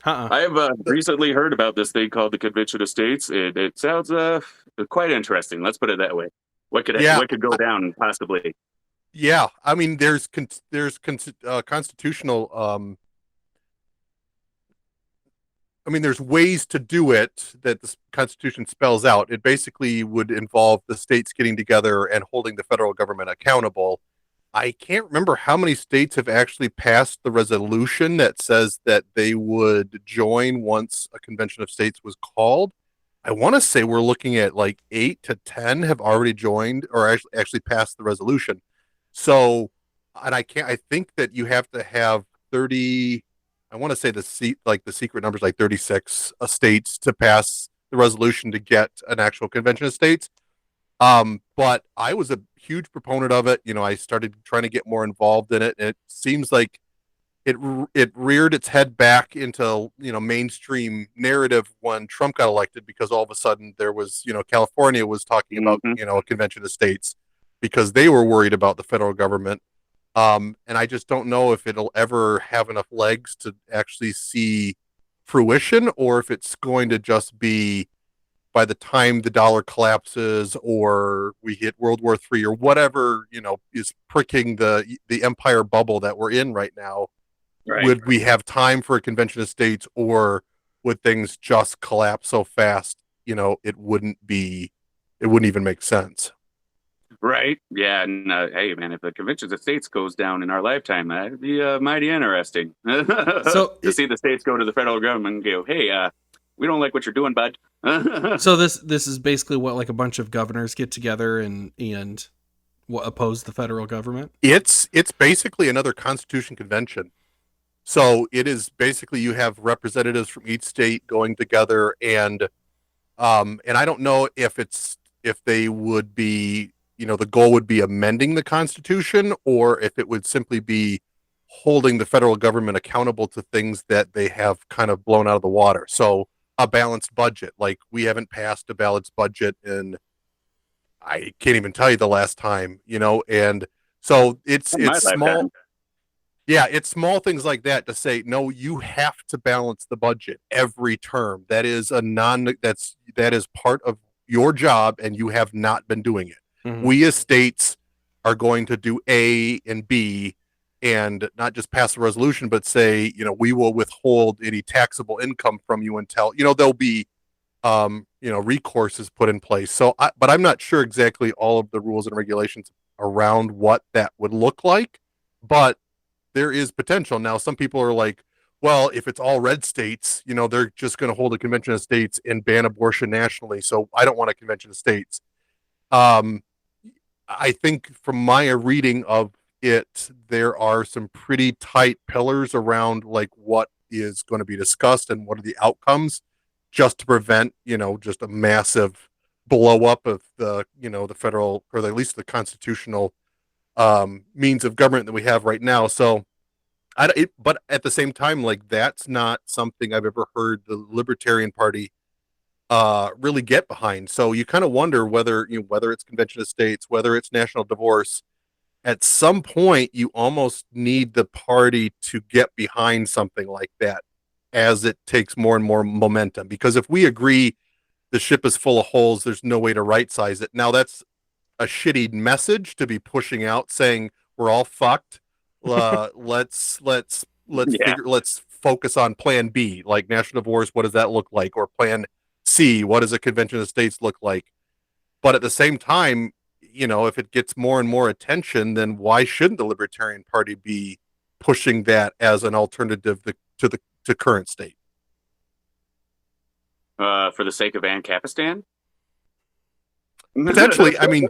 S1: Uh-uh.
S3: I have recently heard about this thing called the Convention of States. It sounds quite interesting. Let's put it that way. What could go down possibly?
S2: Yeah, I mean, there's constitutional. I mean, there's ways to do it that the Constitution spells out. It basically would involve the states getting together and holding the federal government accountable. I can't remember how many states have actually passed the resolution that says that they would join once a convention of states was called. I want to say we're looking at like 8 to 10 have already joined or actually passed the resolution. So, and I think that you have to have 30, I want to say the secret number is like 36 states to pass the resolution to get an actual convention of states. But I was a huge proponent of it. I started trying to get more involved in it, and it seems like it reared its head back into mainstream narrative when Trump got elected, because all of a sudden there was California was talking about a convention of states because they were worried about the federal government. And I just don't know if it'll ever have enough legs to actually see fruition, or if it's going to just be by the time the dollar collapses or we hit World War III or whatever, is pricking the empire bubble that we're in right now.
S3: Right.
S2: Would we have time for a convention of states, or would things just collapse so fast, it wouldn't even make sense.
S3: Right. Yeah. And hey, man, if the convention of states goes down in our lifetime, that'd be mighty interesting.
S1: So
S3: to see the states go to the federal government and go, hey, we don't like what you're doing, bud.
S1: So this is basically what, like, a bunch of governors get together and what, oppose the federal government?
S2: It's basically another Constitution convention. So it is basically, you have representatives from each state going together, and I don't know if they would be, the goal would be amending the Constitution, or if it would simply be holding the federal government accountable to things that they have kind of blown out of the water. So a balanced budget, like we haven't passed a balanced budget in, I can't even tell you the last time, and so it's small. Yeah, it's small things like that to say, no, you have to balance the budget every term. That is that is part of your job, and you have not been doing it. Mm-hmm. We as states are going to do A and B, and not just pass a resolution, but say, we will withhold any taxable income from you until, there'll be, recourses put in place. So, but I'm not sure exactly all of the rules and regulations around what that would look like, but there is potential. Now, some people are like, well, if it's all red states, they're just going to hold a convention of states and ban abortion nationally. So I don't want a convention of states. I think from my reading of it, there are some pretty tight pillars around like what is going to be discussed and what are the outcomes, just to prevent, just a massive blow up of the, the federal, or at least the constitutional means of government that we have right now. So but at the same time, like, that's not something I've ever heard the Libertarian Party really get behind. So you kind of wonder whether it's Convention of States, whether it's national divorce, at some point you almost need the party to get behind something like that as it takes more and more momentum. Because if we agree the ship is full of holes, there's no way to right size it. Now, that's a shitty message to be pushing out, saying we're all fucked. Let's focus on plan B, like national divorce. What does that look like? Or plan C, what does a convention of states look like? But at the same time, if it gets more and more attention, then why shouldn't the Libertarian Party be pushing that as an alternative to current state?
S3: For the sake of Ancapistan?
S2: Potentially. I mean,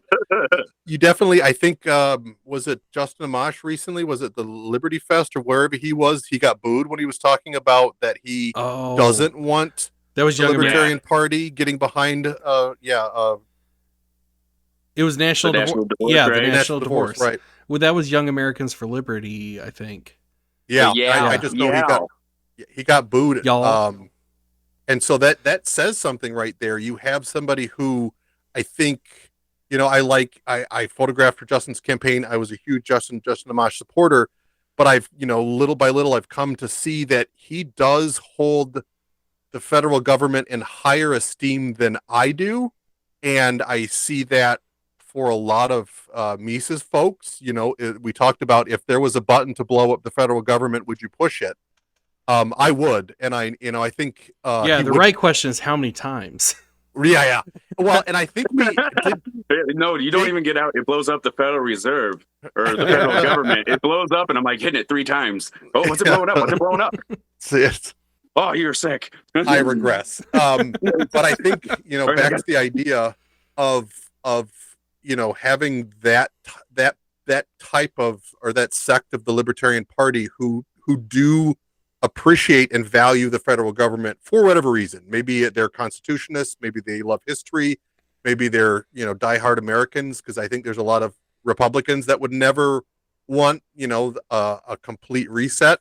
S2: you definitely, I think, was it Justin Amash recently? Was it the Liberty Fest or wherever he was? He got booed when he was talking about that he doesn't want
S1: that was
S2: the Libertarian Party getting behind. It
S1: was National Divorce.
S3: Yeah,
S1: right? The National Divorce.
S2: Right.
S1: Well, that was Young Americans for Liberty, I think.
S2: Yeah. I just know he got booed.
S1: Y'all.
S2: And so that says something right there. You have somebody who I think, I photographed for Justin's campaign. I was a huge Justin Amash supporter, but I've, little by little, I've come to see that he does hold the federal government in higher esteem than I do. And I see that for a lot of Mises folks. We talked about if there was a button to blow up the federal government, would you push it? I would, and I think
S1: the right question is how many times.
S2: Yeah. Well, and I think we did.
S3: No, you don't even get out. It blows up the Federal Reserve or the federal government. It blows up, and I'm like hitting it 3 times. Oh, what's it blowing up? What's it blowing up? Oh, you're sick.
S2: I regress. But I think back to the idea of having that type of, or that sect of the Libertarian Party who do appreciate and value the federal government for whatever reason. Maybe they're constitutionists, maybe they love history, maybe they're diehard Americans, because I think there's a lot of Republicans that would never want a complete reset.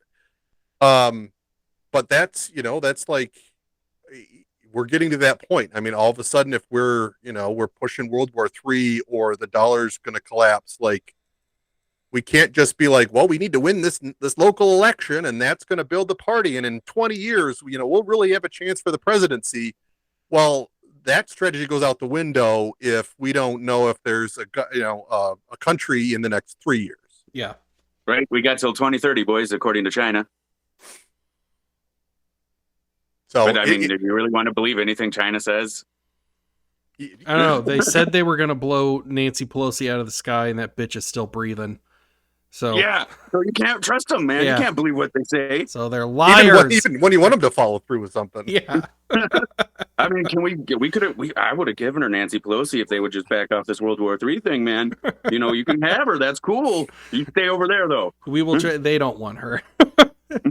S2: But that's like, we're getting to that point. I mean, all of a sudden, if we're pushing World War III or the dollar's going to collapse, like, we can't just be like, well, we need to win this local election, and that's going to build the party, and in 20 years, we'll really have a chance for the presidency. Well, that strategy goes out the window if we don't know if there's a country in the next 3 years.
S1: Yeah,
S3: right. We got till 2030, boys, according to China.
S2: So,
S3: but, I mean, do you really want to believe anything China says?
S1: I don't know. They said they were going to blow Nancy Pelosi out of the sky, and that bitch is still breathing. So
S3: yeah, so you can't trust them, man. Yeah. You can't believe what they say.
S1: So they're liars.
S2: Even when you want them to follow through with something.
S1: Yeah.
S3: I mean, I would have given her Nancy Pelosi if they would just back off this World War III thing, man. You can have her. That's cool. You stay over there, though.
S1: We will. They don't want her.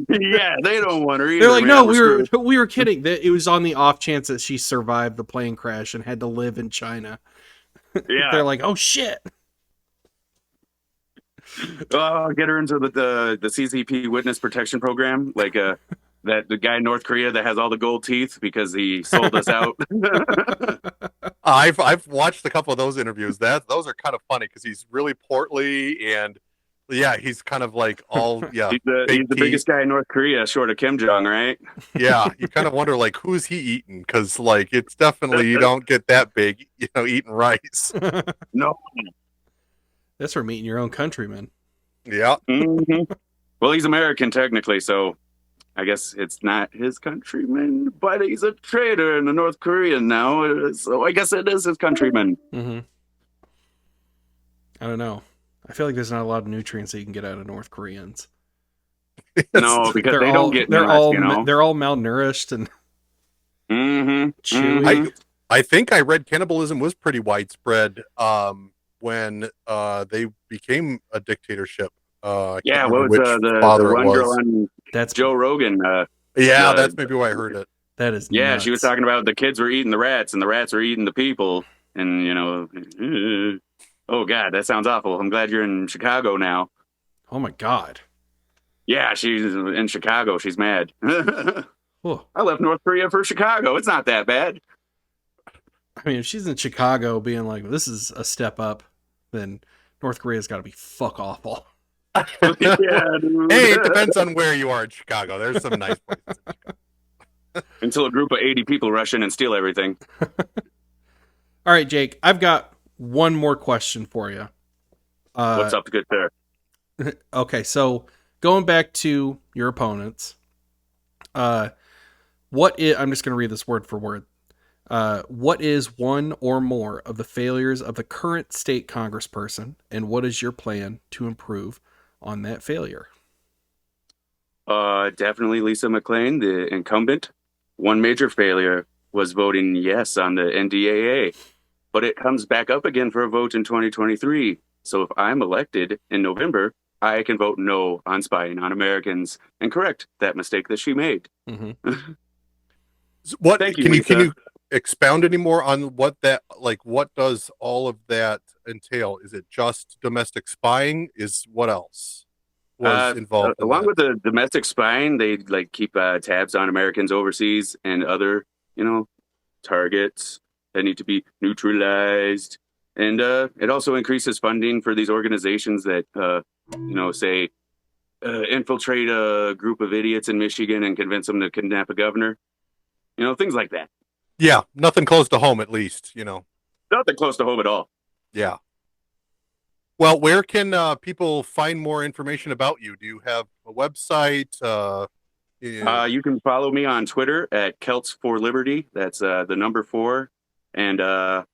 S3: Yeah, they don't want her either.
S1: They're like, man, no, we were kidding. It was on the off chance that she survived the plane crash and had to live in China.
S3: Yeah.
S1: They're like, oh shit.
S3: Oh, get her into the CCP witness protection program, like that the guy in North Korea that has all the gold teeth because he sold us out.
S2: I've watched a couple of those interviews. Those are kind of funny because he's really portly and he's kind of like all he's
S3: the biggest guy in North Korea, short of Kim Jong, right?
S2: Yeah, you kind of wonder like who's he eating, because like it's definitely you don't get that big, eating rice.
S3: No.
S1: That's from eating your own countrymen.
S2: Yeah.
S3: Mm-hmm. Well, he's American technically, so I guess it's not his countrymen, but he's a traitor and a North Korean now, so I guess it is his countrymen.
S1: Mm-hmm. I don't know. I feel like there's not a lot of nutrients that you can get out of North Koreans.
S3: No, because they don't get
S1: they're all malnourished and chewy.
S2: I think I read cannibalism was pretty widespread when they became a dictatorship.
S3: What was the run girl on
S1: that's
S3: Joe Rogan?
S2: That's maybe why I heard it.
S1: That is
S3: nuts. She was talking about the kids were eating the rats and the rats were eating the people, and oh God, that sounds awful. I'm glad you're in Chicago now.
S1: Oh my God.
S3: Yeah, she's in Chicago. She's mad. I left North Korea for Chicago. It's not that bad.
S1: I mean, if she's in Chicago being like, this is a step up, then North Korea's got to be fuck awful.
S3: Yeah, dude.
S2: Hey, it depends on where you are in Chicago. There's some nice places in Chicago.
S3: Until a group of 80 people rush in and steal everything.
S1: All right, Jake, I've got one more question for you.
S3: What's up, good sir?
S1: Okay, so going back to your opponents, I'm just going to read this word for word. What is one or more of the failures of the current state congressperson, and what is your plan to improve on that failure?
S3: Definitely Lisa McClain, the incumbent. One major failure was voting yes on the NDAA, but it comes back up again for a vote in 2023. So if I'm elected in November, I can vote no on spying on Americans and correct that mistake that she made.
S1: Mm-hmm.
S3: Thank you,
S2: can you expound any more on what that, like, what does all of that entail? Is it just domestic spying? Is what else? was involved in
S3: along
S2: that.
S3: with the domestic spying, they like keep tabs on Americans overseas and other, targets that need to be neutralized. And it also increases funding for these organizations that, say, infiltrate a group of idiots in Michigan and convince them to kidnap a governor. Things like that.
S2: Yeah, nothing close to home, at least,
S3: Nothing close to home at all.
S2: Yeah. Well, where can people find more information about you? Do you have a website?
S3: You can follow me on Twitter at Kelts for Liberty. That's the number 4. And I'm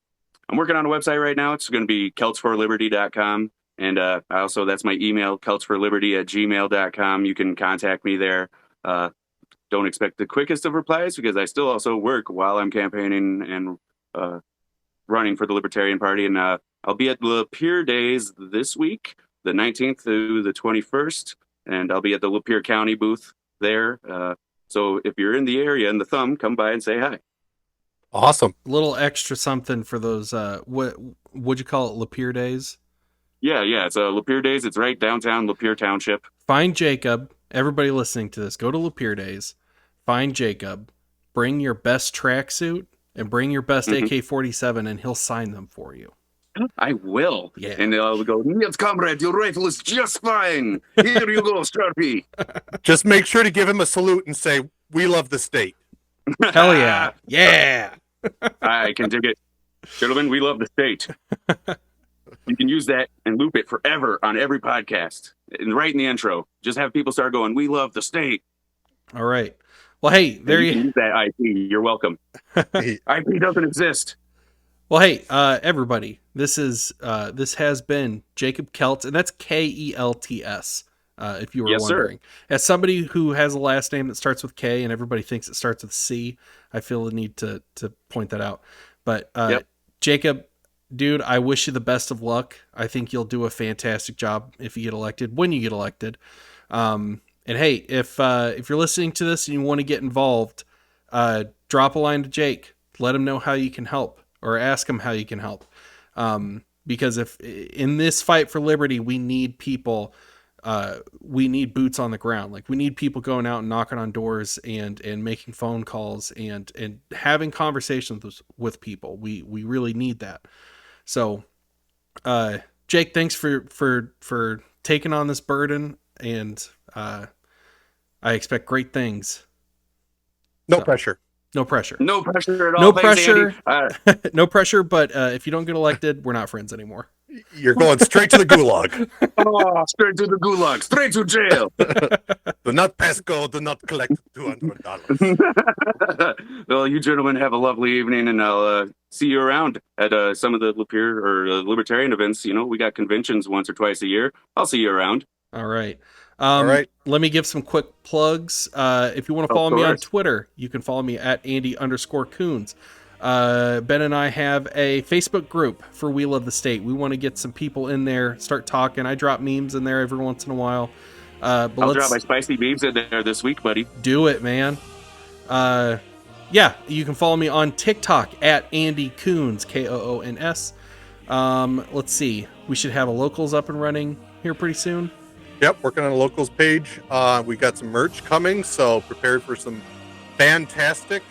S3: working on a website right now. It's going to be keltsforliberty.com. And that's my email, keltsforliberty@gmail.com. You can contact me there. Don't expect the quickest of replies because I still also work while I'm campaigning and running for the Libertarian Party. And I'll be at Lapeer Days this week, the 19th through the 21st. And I'll be at the Lapeer County booth there. So if you're in the area in the Thumb, come by and say hi.
S2: Awesome.
S1: A little extra something for those, what would you call it, Lapeer Days?
S3: Yeah. It's Lapeer Days. It's right downtown Lapeer Township.
S1: Find Jacob. Everybody listening to this, go to Lapeer Days. Find Jacob. Bring your best tracksuit and bring your best AK-47, and he'll sign them for you.
S3: I will.
S1: Yeah.
S3: And they'll go, yes, comrade, your rifle is just fine. Here you go, Sharpie.
S2: Just make sure to give him a salute and say, "We love the state."
S1: Hell yeah. Yeah.
S3: I can dig it. Gentlemen, we love the state. You can use that and loop it forever on every podcast. And right in the intro, just have people start going, "We love the state."
S1: All right. Well, hey, there
S3: you can use that IP. You're welcome. IP doesn't exist.
S1: Well, hey, everybody, this has been Jakob Kelts, and that's Kelts, if you were wondering. Sir. As somebody who has a last name that starts with K and everybody thinks it starts with C, I feel the need to point that out. But Jakob, dude, I wish you the best of luck. I think you'll do a fantastic job if you get elected, when you get elected. And hey, if you're listening to this and you want to get involved, drop a line to Jake. Let him know how you can help, or ask him how you can help. Because if in this fight for liberty, we need people, we need boots on the ground. Like, we need people going out and knocking on doors and making phone calls and having conversations with people. We really need that. So, Jake, thanks for taking on this burden, and I expect great things.
S2: No pressure.
S1: No pressure.
S3: No pressure at all.
S1: No
S3: Thanks,
S1: pressure. No pressure, but if you don't get elected, we're not friends anymore.
S2: You're going straight to the gulag.
S3: Oh, straight to the gulag. Straight to jail.
S2: Do not pass go. Do not collect $200.
S3: Well, you gentlemen have a lovely evening, and I'll see you around at some of the Lapeer or Libertarian events. We got conventions once or twice a year. I'll see you around.
S1: All right.
S2: All right.
S1: Let me give some quick plugs. If you want to follow me on Twitter, you can follow me at Andy_Coons. Ben and I have a Facebook group for We Love the State. We want to get some people in there, start talking. I drop memes in there every once in a while.
S3: I'll drop my spicy memes in there this week, buddy.
S1: Do it, man. Yeah, you can follow me on TikTok at Andy Coons, Koons. Let's see. We should have a locals up and running here pretty soon.
S2: Yep, working on a locals page. We got some merch coming, so prepared for some fantastic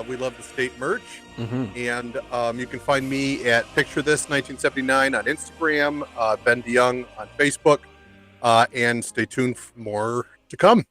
S2: We Love the State merch. And you can find me at Picture This 1979 on Instagram, Ben DeJong on Facebook, and stay tuned for more to come.